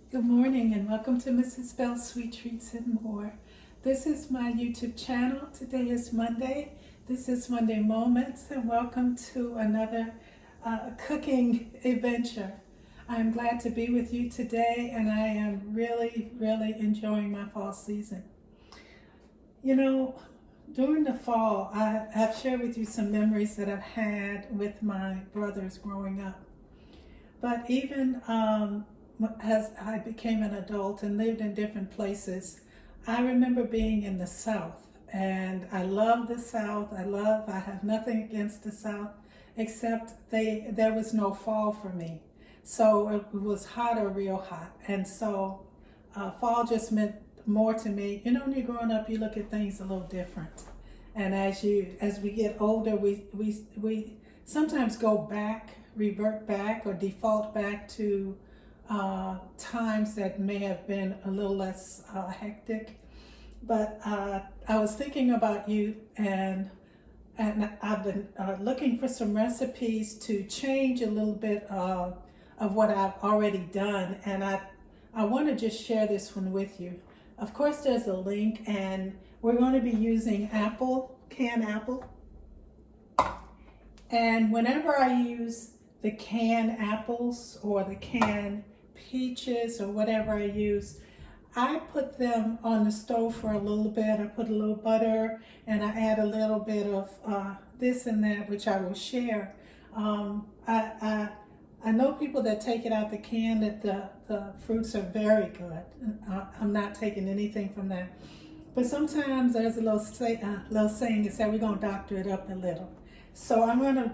Good morning and welcome to Mrs. Bell's Sweet Treats and More. This is my YouTube channel. Today is Monday. This is Monday Moments and welcome to another cooking adventure. I'm glad to be with you today and I am really enjoying my fall season. You know, during the fall, I've shared with you some memories that I've had with my brothers growing up. But even as I became an adult and lived in different places, I remember being in the South, and I love the South. I have nothing against the South, except there was no fall for me. So it was hot or real hot. And so fall just meant more to me. You know, when you're growing up, you look at things a little different. And as we get older, we sometimes revert back or default back to times that may have been a little less hectic. But I was thinking about you, and I've been looking for some recipes to change a little bit of what I've already done, and I want to just share this one with you. Of course, there's a link, and we're going to be using canned apple. And whenever I use the canned apples or the canned peaches or whatever I use, I put them on the stove for a little bit. I put a little butter and I add a little bit of this and that, which I will share. I know people that take it out the can that the fruits are very good. I'm not taking anything from that. But sometimes there's a little saying that says we're going to doctor it up a little. So I'm going to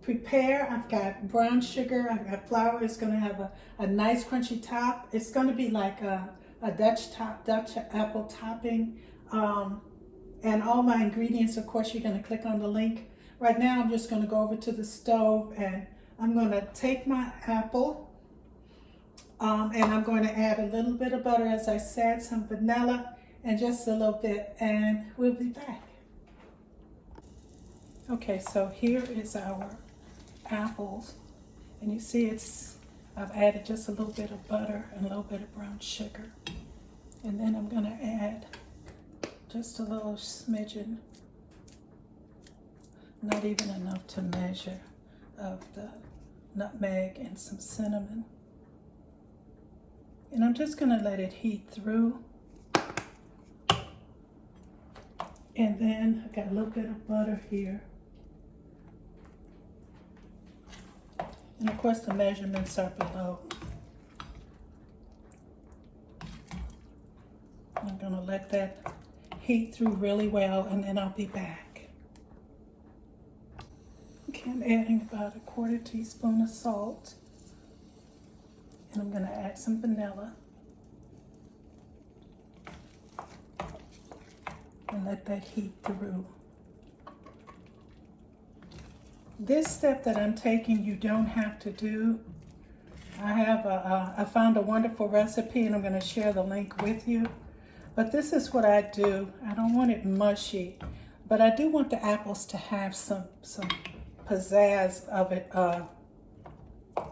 prepare. I've got brown sugar, I've got flour. It's going to have a nice crunchy top. It's going to be like a Dutch apple topping. And all my ingredients, of course, you're going to click on the link. Right now I'm just going to go over to the stove and I'm going to take my apple and I'm going to add a little bit of butter, as I said, some vanilla, and just a little bit, and we'll be back. Okay, so here is our apples, and you see I've added just a little bit of butter and a little bit of brown sugar, and then I'm going to add just a little smidgen, not even enough to measure, of the nutmeg and some cinnamon, and I'm just going to let it heat through. And then I got a little bit of butter here. And of course the measurements are below. I'm going to let that heat through really well, and then I'll be back. Okay, I'm adding about a 1/4 teaspoon of salt. And I'm going to add some vanilla. And let that heat through. This step that I'm taking, you don't have to do. I found a wonderful recipe, and I'm going to share the link with you. But this is what I do. I don't want it mushy, but I do want the apples to have some pizzazz of it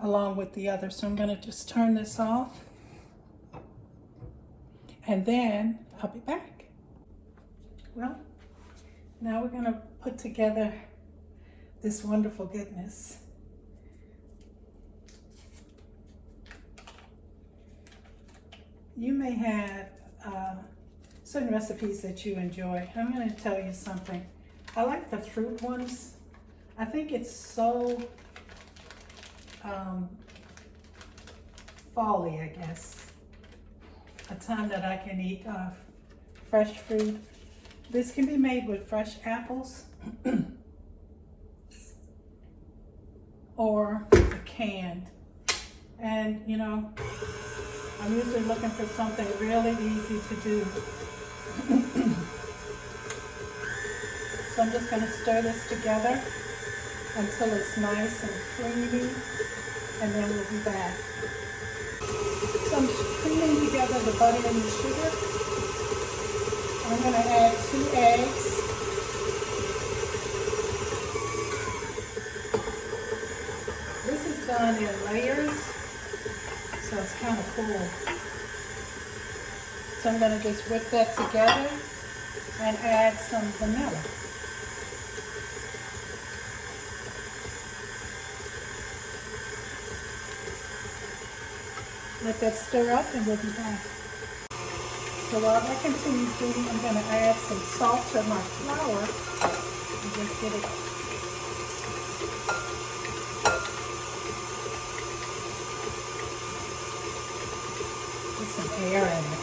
along with the other. So I'm going to just turn this off, and then I'll be back. Well, now we're going to put together this wonderful goodness. You may have certain recipes that you enjoy. I'm going to tell you something. I like the fruit ones. I think it's so fall-y, I guess. A time that I can eat fresh fruit. This can be made with fresh apples or canned. And you know, I'm usually looking for something really easy to do. So I'm just going to stir this together until it's nice and creamy, and then we'll be back. So I'm creaming together the butter and the sugar. I'm going to add 2 eggs. This is done in layers. So so it's kind of cool. So I'm going to just whip that together and add some vanilla. Let that stir up and we'll be back. So while that continues heating, I'm going to add some salt to my flour and just get it. Put some air in it.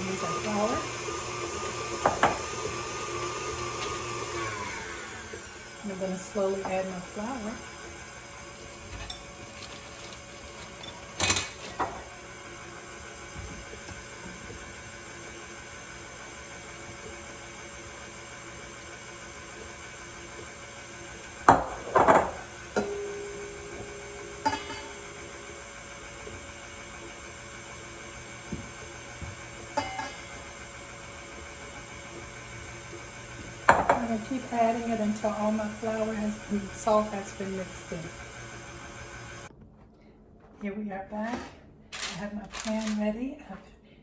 Use our flour. And I'm going to slowly add my flour. I'm going to keep adding it until all my flour and salt has been mixed in. Here we are back. I have my pan ready. I've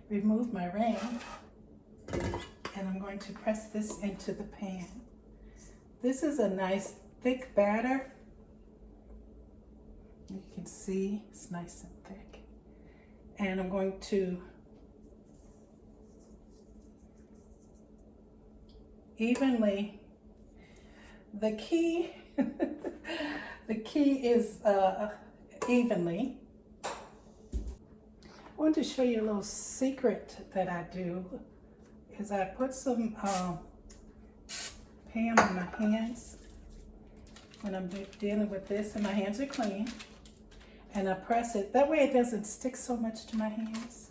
removed my ring. And I'm going to press this into the pan. This is a nice thick batter. You can see it's nice and thick. And I'm going to evenly, the key is evenly. I wanted to show you a little secret that I do is I put some Pam on my hands when I'm dealing with this, and my hands are clean, and I press it. That way it doesn't stick so much to my hands.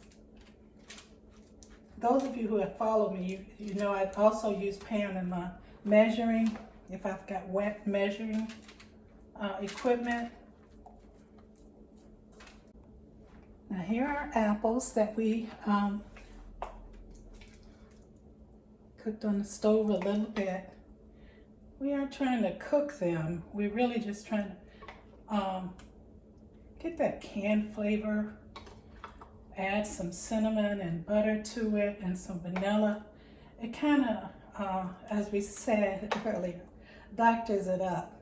Those of you who have followed me, you know I also use Pam in my measuring, if I've got wet measuring equipment. Now here are apples that we cooked on the stove a little bit. We aren't trying to cook them. We're really just trying to get that canned flavor, add some cinnamon and butter to it and some vanilla. It kind of, as we said earlier, doctors it up.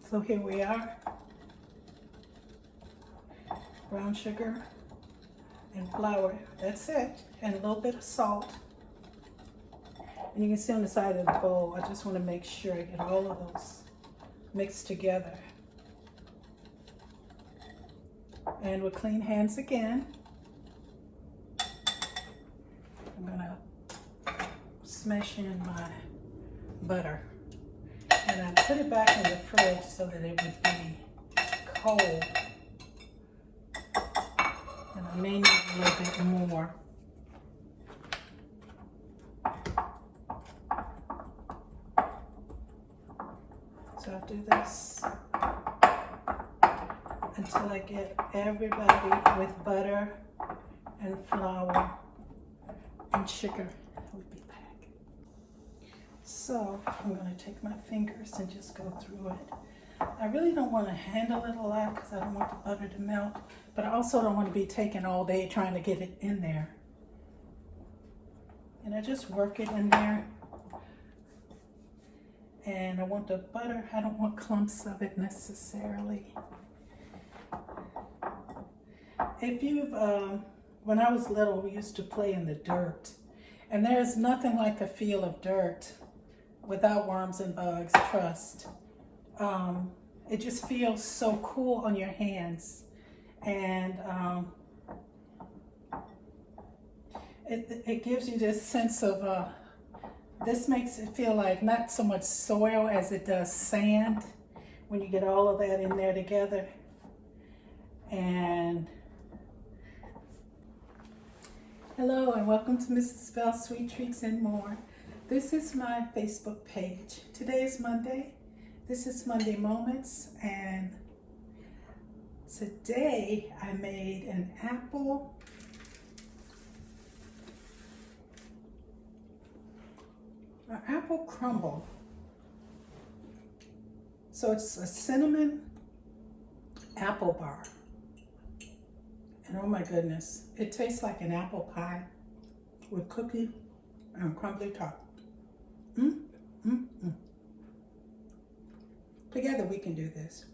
So here we are. Brown sugar and flour, that's it, and a little bit of salt. And you can see on the side of the bowl, I just want to make sure I get all of those mixed together. And with clean hands again, I'm gonna smash in my butter. And I put it back in the fridge so that it would be cold. And I may need a little bit more. So I'll do this until I get everybody with butter and flour and sugar. We'll be back. So I'm going to take my fingers and just go through it. I really don't want to handle it a lot because I don't want the butter to melt, but I also don't want to be taking all day trying to get it in there. And I just work it in there. And I want the butter, I don't want clumps of it necessarily. If you've, when I was little, we used to play in the dirt. And there's nothing like the feel of dirt without worms and bugs, trust. It just feels so cool on your hands. And it gives you this sense of, this makes it feel like not so much soil as it does sand when you get all of that in there together. And hello and welcome to Mrs. Bell's Sweet Treats and More. This is my Facebook page. Today is Monday. This is Monday Moments, and Today I made an apple crumble. So it's a cinnamon apple bar. And oh my goodness, it tastes like an apple pie with cookie and crumbly top. Together we can do this.